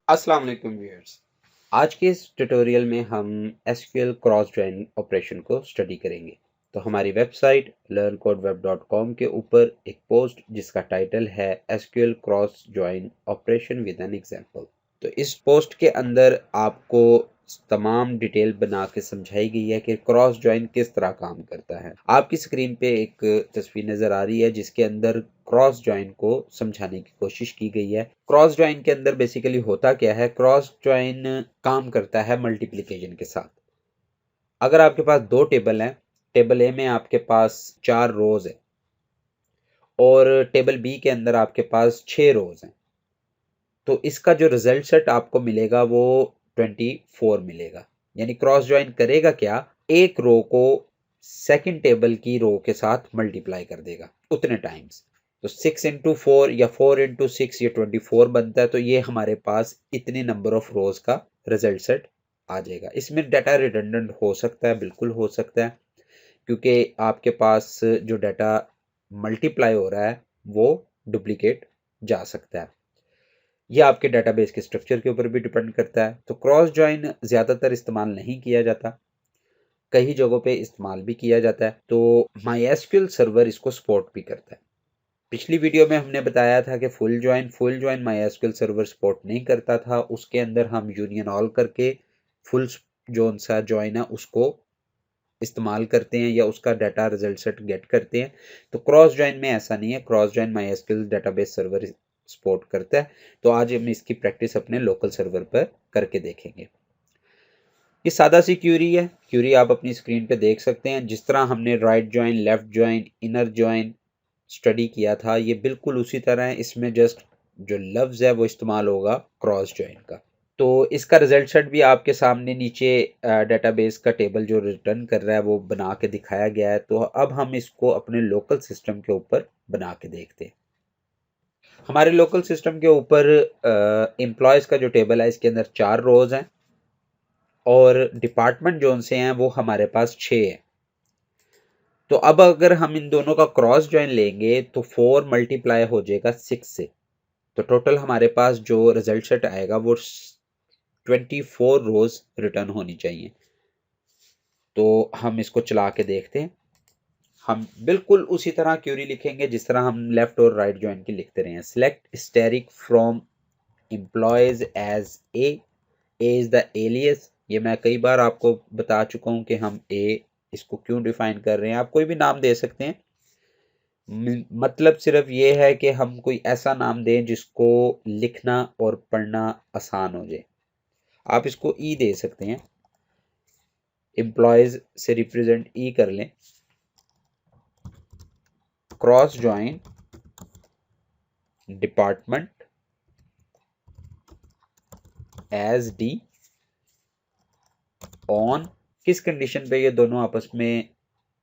अस्सलाम वालेकुम व्यूअर्स। आज के इस ट्यूटोरियल में हम SQL क्रॉस जॉइन ऑपरेशन को स्टडी करेंगे। तो हमारी वेबसाइट learncodeweb.com के ऊपर एक पोस्ट जिसका टाइटल है SQL cross join operation with an example. तो इस पोस्ट के अंदर आपको तमाम डिटेल बना के समझाई गई है कि क्रॉस जॉइन किस तरह काम करता है। आपकी स्क्रीन पे एक तस्वीर नज़र आ रही है जिसके अंदर क्रॉस जॉइन को समझाने की कोशिश की गई है। क्रॉस जॉइन के अंदर बेसिकली होता क्या है, क्रॉस जॉइन काम करता है मल्टीप्लिकेशन के साथ। अगर आपके पास दो टेबल हैं, टेबल ए में आपके पास 4 रोज है और टेबल बी के अंदर आपके पास 6 रोज हैं, तो इसका जो रिजल्ट सेट आपको मिलेगा वो 24 मिलेगा। यानी क्रॉस जॉइन करेगा क्या, एक रो को सेकंड टेबल की रो के साथ मल्टीप्लाई कर देगा उतने टाइम्स। तो 6 इंटू 4 या 4 इंटू 6 ये 24 बनता है। तो ये हमारे पास इतने नंबर ऑफ रोज का रिजल्ट सेट आ जाएगा। इसमें डाटा रिडंडेंट हो सकता है, बिल्कुल हो सकता है, क्योंकि आपके पास जो डाटा मल्टीप्लाई हो रहा है वो डुप्लीकेट जा सकता है। यह आपके डेटाबेस के स्ट्रक्चर के ऊपर भी डिपेंड करता है। तो क्रॉस जॉइन ज़्यादातर इस्तेमाल नहीं किया जाता, कई जगहों पे इस्तेमाल भी किया जाता है। तो MySQL सर्वर इसको सपोर्ट भी करता है। पिछली वीडियो में हमने बताया था कि full join MySQL server support नहीं करता था। उसके अंदर हम यूनियन ऑल करके फुल जोन सा जॉइन है उसको इस्तेमाल करते हैं या उसका डाटा रिजल्ट सेट गेट करते हैं। तो क्रॉस जॉइन में ऐसा नहीं है। Cross join MySQL database server support करता है। तो आज हम इसकी प्रैक्टिस अपने लोकल सर्वर पर करके देखेंगे। ये सादा सी क्यूरी है। क्यूरी आप अपनी स्क्रीन पे देख सकते हैं। जिस तरह हमने right join, left join, inner join study किया था, ये बिल्कुल उसी तरह है। इसमें जस्ट जो लफ्ज़ है वो इस्तेमाल होगा क्रॉस जॉइन का। तो इसका रिजल्ट सेट भी आपके सामने नीचे डेटाबेस का टेबल जो रिटर्न कर रहा है वो बना के दिखाया गया है। तो अब हम इसको अपने लोकल सिस्टम के ऊपर बना के देखते हैं। हमारे लोकल सिस्टम के ऊपर एम्प्लॉयज़ का जो टेबल है इसके अंदर 4 रोज हैं और डिपार्टमेंट जोन से हैं वो हमारे पास 6 हैं। तो अब अगर हम इन दोनों का क्रॉस जॉइन लेंगे तो 4 मल्टीप्लाई हो जाएगा 6 से। तो टोटल हमारे पास जो रिजल्ट सेट आएगा वो 24 रोज रिटर्न होनी चाहिए। तो हम इसको चला के देखते हैं। हम बिल्कुल उसी तरह क्यूरी लिखेंगे जिस तरह हम लेफ्ट और राइट जॉइन की लिखते रहे हैं। Select static from employees as A is the alias. ये मैं कई बार आपको बता चुका हूं कि हम ए इसको क्यों डिफाइन कर रहे हैं। आप कोई भी नाम दे सकते हैं, मतलब सिर्फ ये है कि हम कोई ऐसा नाम दें जिसको लिखना और पढ़ना आसान हो जाए। आप इसको ई दे सकते हैं, एम्प्लॉयज से रिप्रेजेंट ई कर लें। Cross join department as D on, किस कंडीशन पे ये दोनों आपस में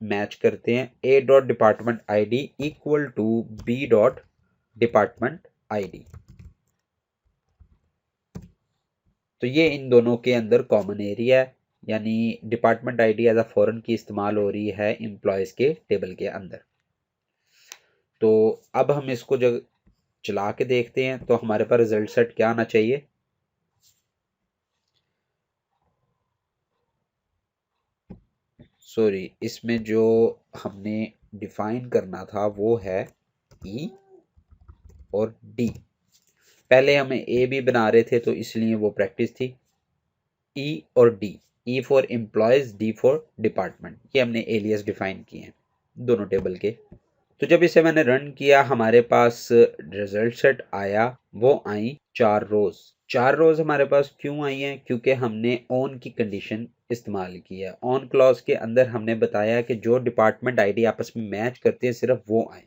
मैच करते हैं। A dot department ID equal to B dot department ID. तो ये इन दोनों के अंदर कॉमन एरिया है, यानी department ID as a foreign की इस्तेमाल हो रही है एम्प्लॉयज के टेबल के अंदर। तो अब हम इसको जब चला के देखते हैं तो हमारे पास रिजल्ट सेट क्या आना चाहिए। सॉरी, इसमें जो हमने डिफाइन करना था वो है ई और डी। पहले हमें ए भी बना रहे थे तो इसलिए वो प्रैक्टिस थी। ई और D, E for employees, D for department, ये हमने एलियस डिफाइन किए हैं दोनों टेबल के। तो जब इसे मैंने रन किया हमारे पास रिजल्ट सेट आया, वो आई 4 रोज। 4 रोज हमारे पास क्यों आई हैं, क्योंकि हमने ऑन की कंडीशन इस्तेमाल की है। ऑन क्लॉज के अंदर हमने बताया कि जो डिपार्टमेंट आईडी आपस में मैच करते हैं सिर्फ वो आए।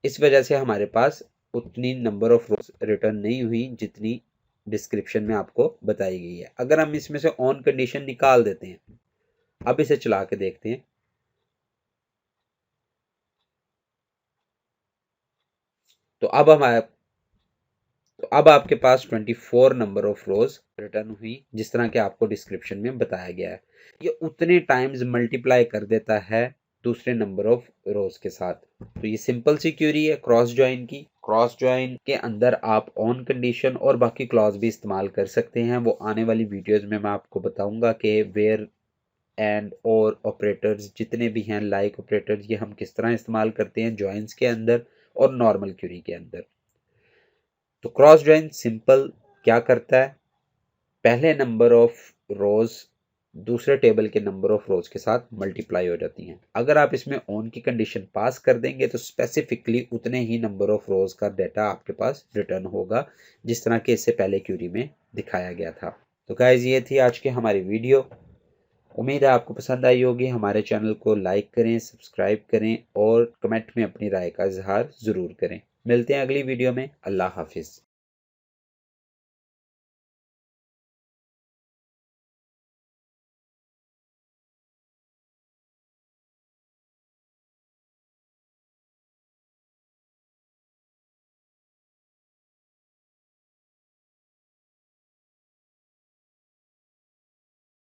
इस वजह से हमारे पास उतनी नंबर ऑफ रोज रिटर्न नहीं हुई जितनी डिस्क्रिप्शन में आपको बताई गई है। अगर हम इसमें से ऑन कंडीशन निकाल देते हैं, अब इसे चला के देखते हैं, तो अब आपके पास 24 नंबर ऑफ रोज रिटर्न हुई जिस तरह के आपको डिस्क्रिप्शन में बताया गया है। ये उतने टाइम्स मल्टीप्लाई कर देता है दूसरे नंबर ऑफ रोज के साथ। तो ये सिंपल सी क्यूरी है क्रॉस जॉइन की। क्रॉस ज्वाइन के अंदर आप ऑन कंडीशन और बाकी क्लॉज भी इस्तेमाल कर सकते हैं। वो आने वाली वीडियोस में मैं आपको बताऊंगा कि वेयर एंड और ऑपरेटर्स जितने भी हैं, लाइक ऑपरेटर्स, ये हम किस तरह इस्तेमाल करते हैं जॉइंस के अंदर और नॉर्मल क्यूरी के अंदर। तो क्रॉस ज्वाइन सिंपल क्या करता है, पहले नंबर ऑफ रोज दूसरे टेबल के नंबर ऑफ रोज के साथ मल्टीप्लाई हो जाती हैं। अगर आप इसमें ऑन की कंडीशन पास कर देंगे तो स्पेसिफिकली उतने ही नंबर ऑफ रोज का डाटा आपके पास रिटर्न होगा, जिस तरह के इससे पहले क्यूरी में दिखाया गया था। तो गाइस, ये थी आज की हमारी वीडियो। उम्मीद है आपको पसंद आई होगी। हमारे चैनल को लाइक करें, सब्सक्राइब करें और कमेंट में अपनी राय का इजहार ज़रूर करें। मिलते हैं अगली वीडियो में। अल्लाह हाफिज़।